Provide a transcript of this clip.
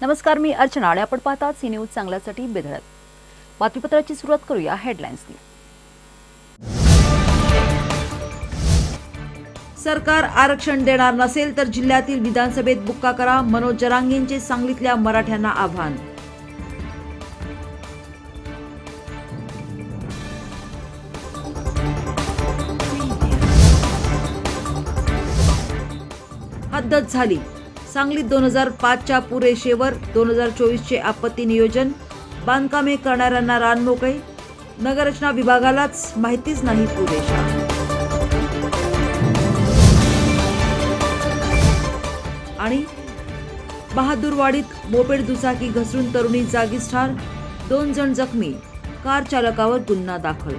नमस्कार, मी अर्चना आणि आपण पाहतात सी न्यूज चांगल्यासाठी बेधडक. बातमीपत्राची सुरुवात करूया हेडलाईन्सनी. सरकार आरक्षण देणार नसेल तर जिल्ह्यातील विधानसभेत बुक्का करा, मनोज जरांगेंचे सांगलीतल्या मराठ्यांना आव्हान. हद्दच झाली. सांगलीत 2005च्या पूरेशेवर 2024चे आपत्ती नियोजन, बांधकामे करणाऱ्यांना रान मोकळे, नगररचना विभागालाच माहितीच नाही पुरेशा. आणि बहादूरवाडीत मोपेड दुचाकी घसरून तरुणी जागीच ठार, 2 जण जखमी, कार चालकावर गुन्हा दाखल.